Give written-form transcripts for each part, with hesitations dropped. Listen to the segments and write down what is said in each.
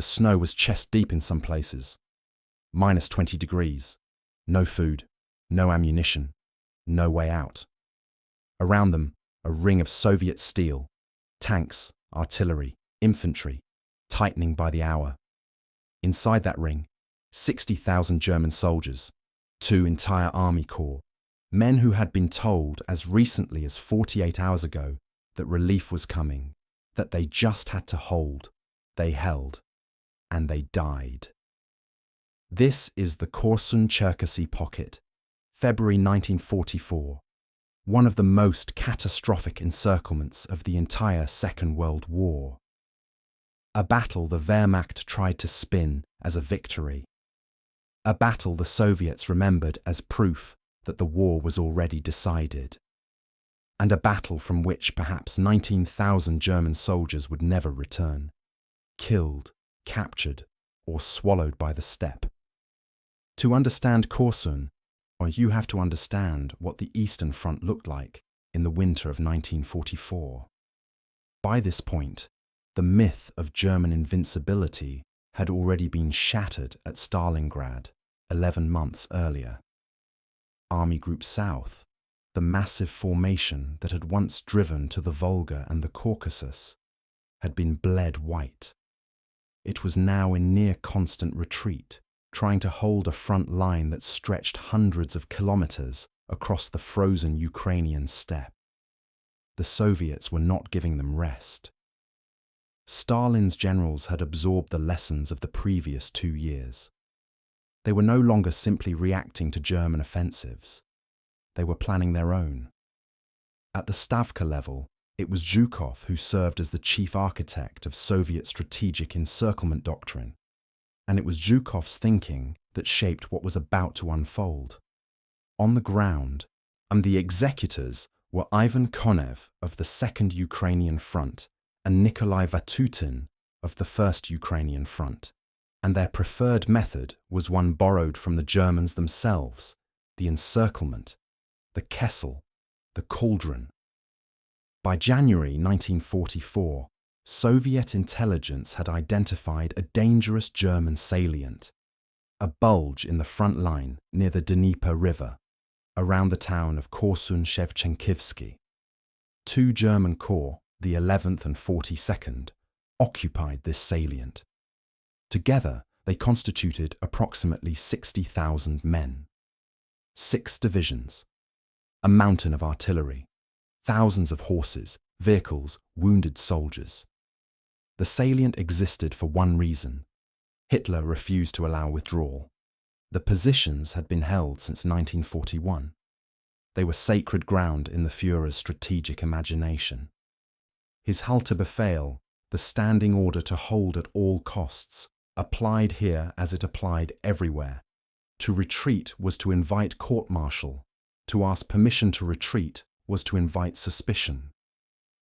The snow was chest-deep in some places. -20 degrees. No food, no ammunition, no way out. Around them, a ring of Soviet steel, tanks, artillery, infantry, tightening by the hour. Inside that ring, 60,000 German soldiers, 2 entire army corps, men who had been told as recently as 48 hours ago that relief was coming, that they just had to hold. They held, and they died. This is the Korsun-Cherkassy Pocket, February 1944, one of the most catastrophic encirclements of the entire Second World War. A battle the Wehrmacht tried to spin as a victory. A battle the Soviets remembered as proof that the war was already decided. And a battle from which perhaps 19,000 German soldiers would never return, killed, captured, or swallowed by the steppe. To understand Korsun, you have to understand what the Eastern Front looked like in the winter of 1944. By this point, the myth of German invincibility had already been shattered at Stalingrad 11 months earlier. Army Group South, the massive formation that had once driven to the Volga and the Caucasus, had been bled white. It was now in near constant retreat, trying to hold a front line that stretched hundreds of kilometers across the frozen Ukrainian steppe. The Soviets were not giving them rest. Stalin's generals had absorbed the lessons of the previous 2 years. They were no longer simply reacting to German offensives. They were planning their own. At the Stavka level, it was Zhukov who served as the chief architect of Soviet strategic encirclement doctrine, and it was Zhukov's thinking that shaped what was about to unfold. On the ground, the executors were Ivan Konev of the Second Ukrainian Front and Nikolai Vatutin of the First Ukrainian Front, and their preferred method was one borrowed from the Germans themselves, the encirclement, the Kessel, the Cauldron. By January 1944, Soviet intelligence had identified a dangerous German salient, a bulge in the front line near the Dnieper River, around the town of Korsun-Cherkassy. 2 German corps, the 11th and 42nd, occupied this salient. Together, they constituted approximately 60,000 men. 6 divisions, a mountain of artillery, thousands of horses, vehicles, wounded soldiers. The salient existed for one reason. Hitler refused to allow withdrawal. The positions had been held since 1941. They were sacred ground in the Führer's strategic imagination. His Haltebefehl, the standing order to hold at all costs, applied here as it applied everywhere. To retreat was to invite court-martial. To ask permission to retreat was to invite suspicion.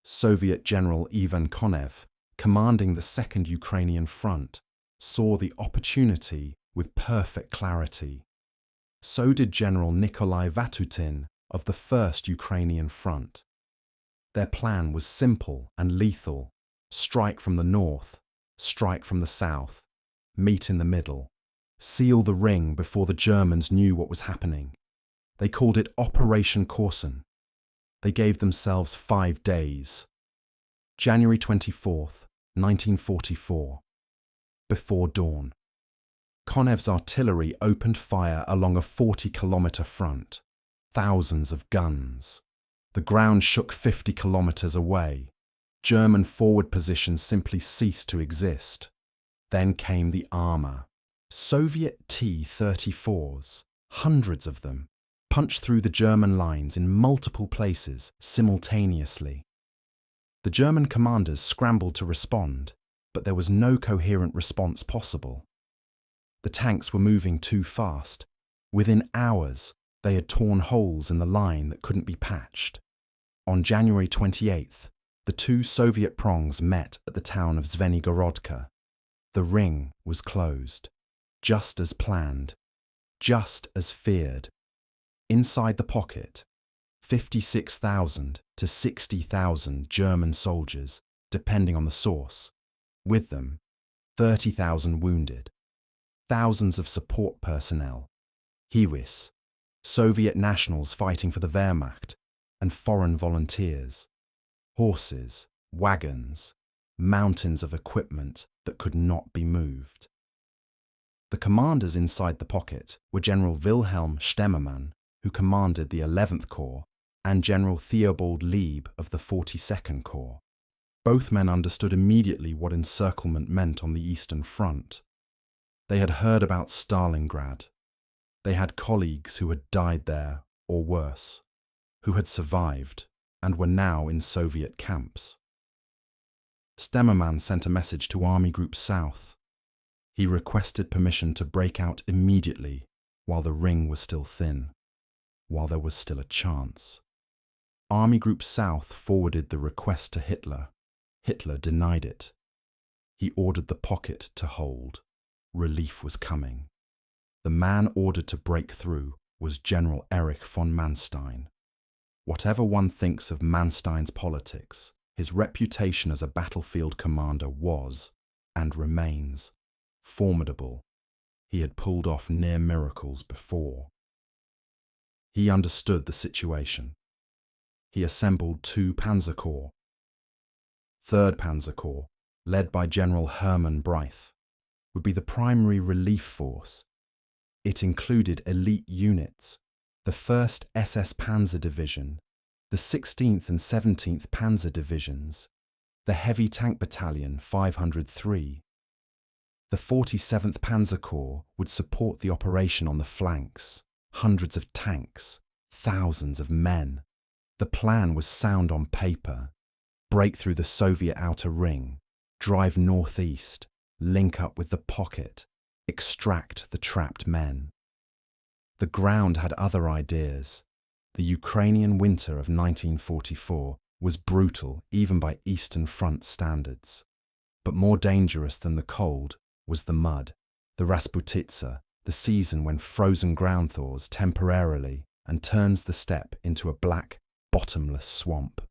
Soviet General Ivan Konev, commanding the Second Ukrainian Front, saw the opportunity with perfect clarity. So did General Nikolai Vatutin of the First Ukrainian Front. Their plan was simple and lethal: strike from the north, strike from the south, meet in the middle, seal the ring before the Germans knew what was happening. They called it Operation Korsun. They gave themselves 5 days. January 24th, 1944. Before dawn. Konev's artillery opened fire along a 40-kilometer front. Thousands of guns. The ground shook 50 kilometers away. German forward positions simply ceased to exist. Then came the armor. Soviet T-34s, hundreds of them, punched through the German lines in multiple places simultaneously. The German commanders scrambled to respond, but there was no coherent response possible. The tanks were moving too fast. Within hours, they had torn holes in the line that couldn't be patched. On January 28th, the 2 Soviet prongs met at the town of Zvenigorodka. The ring was closed, just as planned, just as feared. Inside the pocket, 56,000 to 60,000 German soldiers, depending on the source. With them, 30,000 wounded, thousands of support personnel, Hiwis, Soviet nationals fighting for the Wehrmacht, and foreign volunteers, horses, wagons, mountains of equipment that could not be moved. The commanders inside the pocket were General Wilhelm Stemmermann, who commanded the 11th Corps, and General Theobald Lieb of the 42nd Corps. Both men understood immediately what encirclement meant on the Eastern Front. They had heard about Stalingrad. They had colleagues who had died there, or worse, who had survived and were now in Soviet camps. Stemmermann sent a message to Army Group South. He requested permission to break out immediately while the ring was still thin, while there was still a chance. Army Group South forwarded the request to Hitler. Hitler denied it. He ordered the pocket to hold. Relief was coming. The man ordered to break through was General Erich von Manstein. Whatever one thinks of Manstein's politics, his reputation as a battlefield commander was, and remains, formidable. He had pulled off near miracles before. He understood the situation. He assembled 2 Panzer Corps. 3rd Panzer Corps, led by General Hermann Breith, would be the primary relief force. It included elite units, the 1st SS Panzer Division, the 16th and 17th Panzer Divisions, the Heavy Tank Battalion 503. The 47th Panzer Corps would support the operation on the flanks, hundreds of tanks, thousands of men. The plan was sound on paper. Break through the Soviet outer ring, drive northeast, link up with the pocket, extract the trapped men. The ground had other ideas. The Ukrainian winter of 1944 was brutal even by Eastern Front standards. But more dangerous than the cold was the mud, the Rasputitsa, the season when frozen ground thaws temporarily and turns the steppe into a black, bottomless swamp.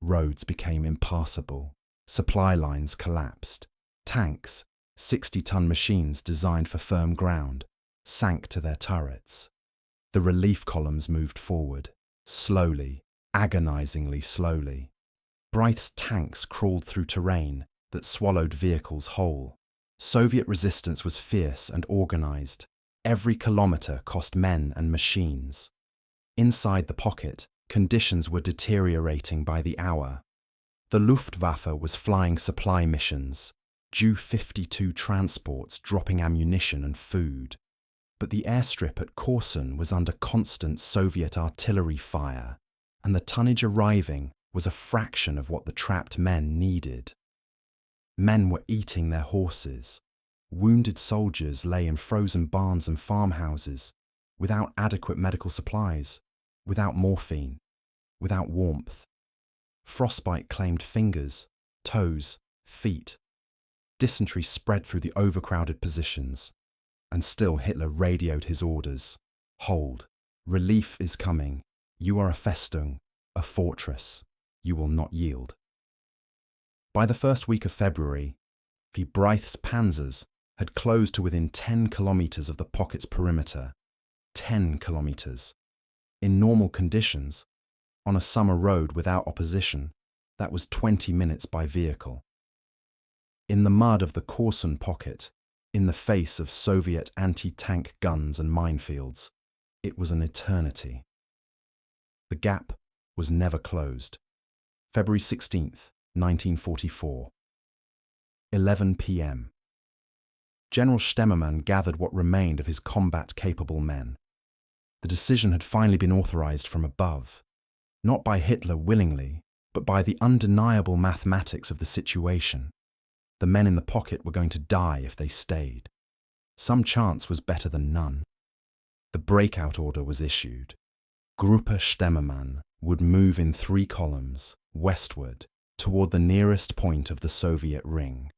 Roads became impassable. Supply lines collapsed. Tanks, 60-ton machines designed for firm ground, sank to their turrets. The relief columns moved forward, slowly, agonizingly slowly. Breith's tanks crawled through terrain that swallowed vehicles whole. Soviet resistance was fierce and organized. Every kilometer cost men and machines. Inside the pocket, conditions were deteriorating by the hour. The Luftwaffe was flying supply missions, Ju-52 transports dropping ammunition and food. But the airstrip at Korsun was under constant Soviet artillery fire, and the tonnage arriving was a fraction of what the trapped men needed. Men were eating their horses. Wounded soldiers lay in frozen barns and farmhouses, without adequate medical supplies, without morphine, without warmth. Frostbite claimed fingers, toes, feet. Dysentery spread through the overcrowded positions. And still Hitler radioed his orders. Hold. Relief is coming. You are a Festung, a fortress. You will not yield. By the first week of February, the Breith's panzers had closed to within 10 kilometers of the pocket's perimeter. 10 kilometers. In normal conditions, on a summer road without opposition, that was 20 minutes by vehicle. In the mud of the Korsun pocket, in the face of Soviet anti-tank guns and minefields, it was an eternity. The gap was never closed. February 16th, 1944. 11 p.m. General Stemmermann gathered what remained of his combat-capable men. The decision had finally been authorized from above, not by Hitler willingly, but by the undeniable mathematics of the situation. The men in the pocket were going to die if they stayed. Some chance was better than none. The breakout order was issued. Gruppe Stemmermann would move in 3 columns, westward, toward the nearest point of the Soviet ring,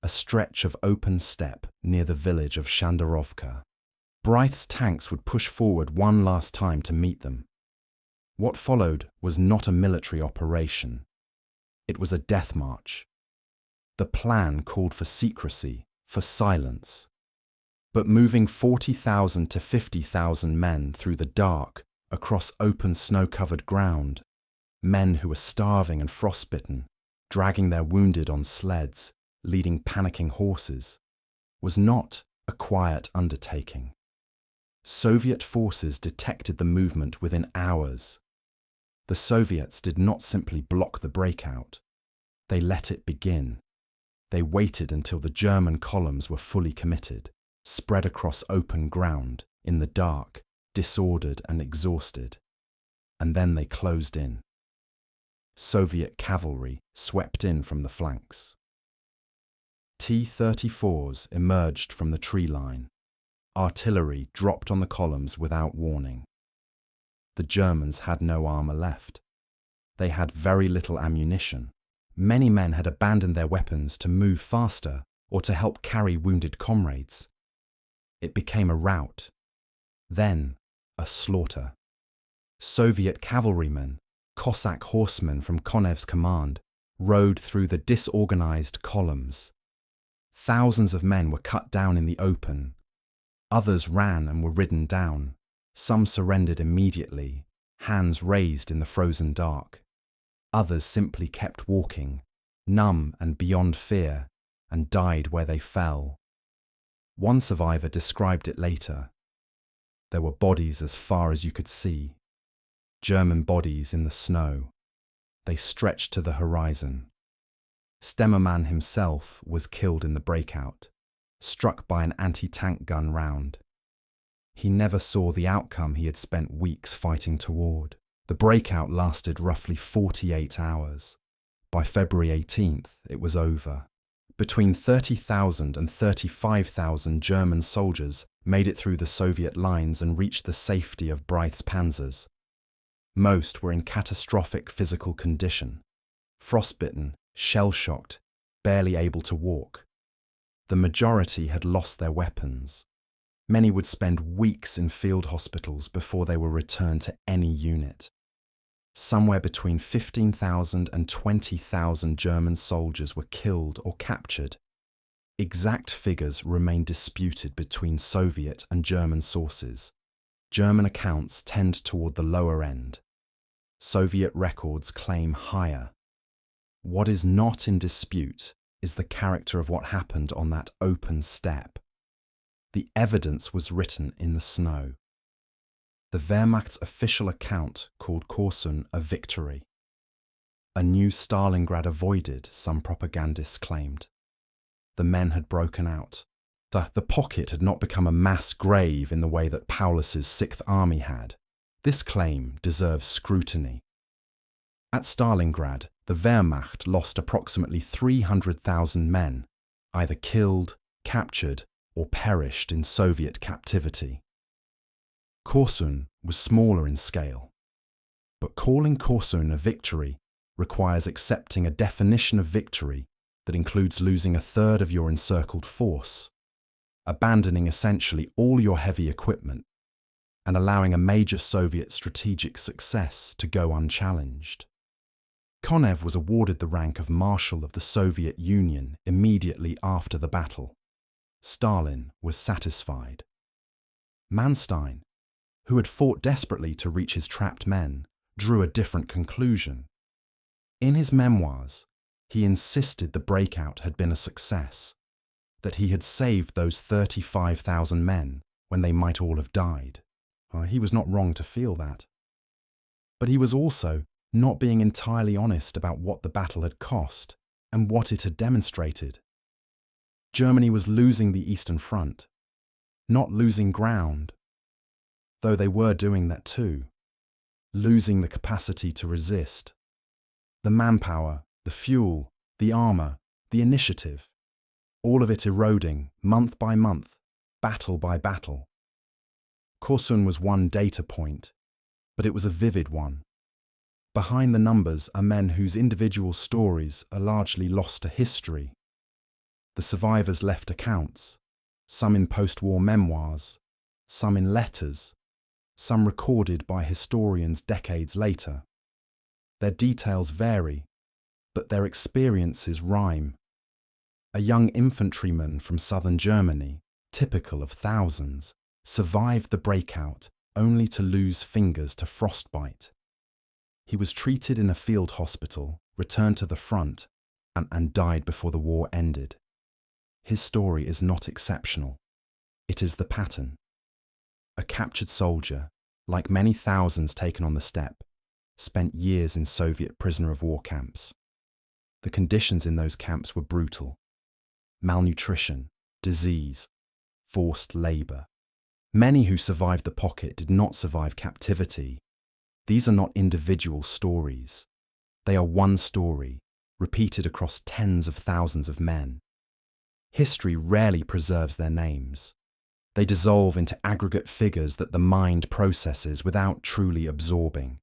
a stretch of open steppe near the village of Shandarovka. Breith's tanks would push forward one last time to meet them. What followed was not a military operation. It was a death march. The plan called for secrecy, for silence. But moving 40,000 to 50,000 men through the dark, across open snow-covered ground, men who were starving and frostbitten, dragging their wounded on sleds, leading panicking horses, was not a quiet undertaking. Soviet forces detected the movement within hours. The Soviets did not simply block the breakout. They let it begin. They waited until the German columns were fully committed, spread across open ground, in the dark, disordered and exhausted. And then they closed in. Soviet cavalry swept in from the flanks. T-34s emerged from the tree line. Artillery dropped on the columns without warning. The Germans had no armour left. They had very little ammunition. Many men had abandoned their weapons to move faster or to help carry wounded comrades. It became a rout, then a slaughter. Soviet cavalrymen, Cossack horsemen from Konev's command, rode through the disorganized columns. Thousands of men were cut down in the open. Others ran and were ridden down. Some surrendered immediately, hands raised in the frozen dark. Others simply kept walking, numb and beyond fear, and died where they fell. One survivor described it later. There were bodies as far as you could see. German bodies in the snow. They stretched to the horizon. Stemmermann himself was killed in the breakout, struck by an anti-tank gun round. He never saw the outcome he had spent weeks fighting toward. The breakout lasted roughly 48 hours. By February 18th, it was over. Between 30,000 and 35,000 German soldiers made it through the Soviet lines and reached the safety of Breith's panzers. Most were in catastrophic physical condition, frostbitten, shell-shocked, barely able to walk. The majority had lost their weapons. Many would spend weeks in field hospitals before they were returned to any unit. Somewhere between 15,000 and 20,000 German soldiers were killed or captured. Exact figures remain disputed between Soviet and German sources. German accounts tend toward the lower end. Soviet records claim higher. What is not in dispute is the character of what happened on that open steppe. The evidence was written in the snow. The Wehrmacht's official account called Korsun a victory. A new Stalingrad avoided, some propagandists claimed. The men had broken out. The pocket had not become a mass grave in the way that Paulus's Sixth Army had. This claim deserves scrutiny. At Stalingrad, the Wehrmacht lost approximately 300,000 men, either killed, captured, or perished in Soviet captivity. Korsun was smaller in scale, but calling Korsun a victory requires accepting a definition of victory that includes losing a third of your encircled force, abandoning essentially all your heavy equipment, and allowing a major Soviet strategic success to go unchallenged. Konev was awarded the rank of Marshal of the Soviet Union immediately after the battle. Stalin was satisfied. Manstein, who had fought desperately to reach his trapped men, drew a different conclusion. In his memoirs, he insisted the breakout had been a success, that he had saved those 35,000 men when they might all have died. He was not wrong to feel that. But he was also not being entirely honest about what the battle had cost and what it had demonstrated. Germany was losing the Eastern Front, not losing ground, though they were doing that too, losing the capacity to resist. The manpower, the fuel, the armour, the initiative, all of it eroding month by month, battle by battle. Korsun was one data point, but it was a vivid one. Behind the numbers are men whose individual stories are largely lost to history. The survivors left accounts, some in post-war memoirs, some in letters, some recorded by historians decades later. Their details vary, but their experiences rhyme. A young infantryman from southern Germany, typical of thousands, survived the breakout only to lose fingers to frostbite. He was treated in a field hospital, returned to the front, and died before the war ended. His story is not exceptional. It is the pattern. A captured soldier, like many thousands taken on the steppe, spent years in Soviet prisoner-of-war camps. The conditions in those camps were brutal. Malnutrition, disease, forced labour. Many who survived the pocket did not survive captivity. These are not individual stories. They are one story, repeated across tens of thousands of men. History rarely preserves their names. They dissolve into aggregate figures that the mind processes without truly absorbing.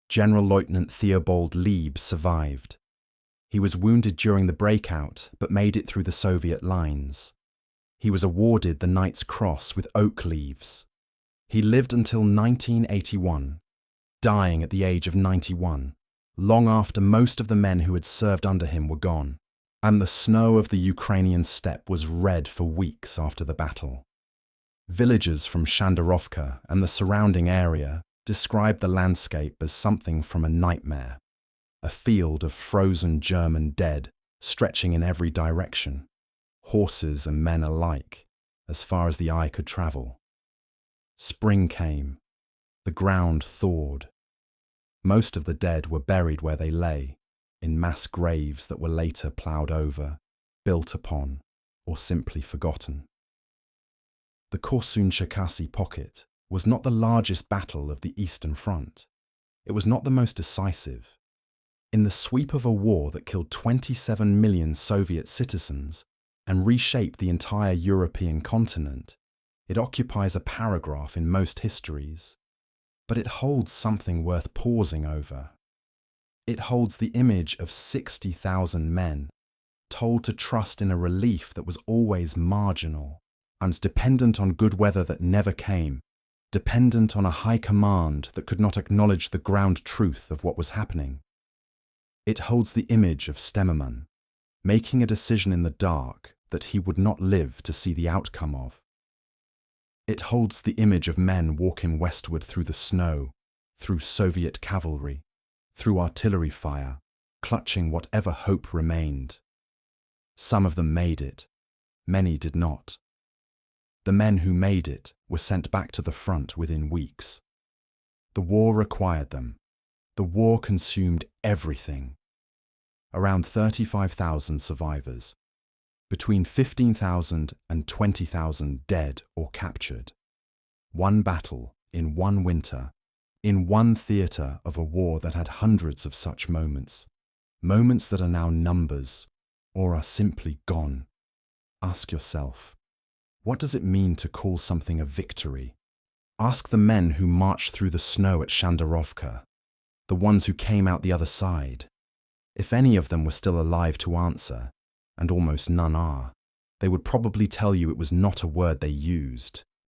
General Lieutenant Theobald Lieb survived. He was wounded during the breakout, but made it through the Soviet lines. He was awarded the Knight's Cross with oak leaves. He lived until 1981, dying at the age of 91, long after most of the men who had served under him were gone, and the snow of the Ukrainian steppe was red for weeks after the battle. Villagers from Shandarovka and the surrounding area described the landscape as something from a nightmare, a field of frozen German dead stretching in every direction, horses and men alike, as far as the eye could travel. Spring came. The ground thawed. Most of the dead were buried where they lay, in mass graves that were later ploughed over, built upon, or simply forgotten. The Korsun-Cherkassy Pocket was not the largest battle of the Eastern Front. It was not the most decisive. In the sweep of a war that killed 27 million Soviet citizens and reshaped the entire European continent, it occupies a paragraph in most histories. But it holds something worth pausing over. It holds the image of 60,000 men, told to trust in a relief that was always marginal, and dependent on good weather that never came, dependent on a high command that could not acknowledge the ground truth of what was happening. It holds the image of Stemmermann, making a decision in the dark that he would not live to see the outcome of. It holds the image of men walking westward through the snow, through Soviet cavalry, through artillery fire, clutching whatever hope remained. Some of them made it, many did not. The men who made it were sent back to the front within weeks. The war required them. The war consumed everything. Around 35,000 survivors. Between 15,000 and 20,000 dead or captured. One battle, in one winter, in one theatre of a war that had hundreds of such moments. Moments that are now numbers, or are simply gone. Ask yourself, what does it mean to call something a victory? Ask the men who marched through the snow at Shandarovka, the ones who came out the other side. If any of them were still alive to answer, and almost none are, they would probably tell you it was not a word they used.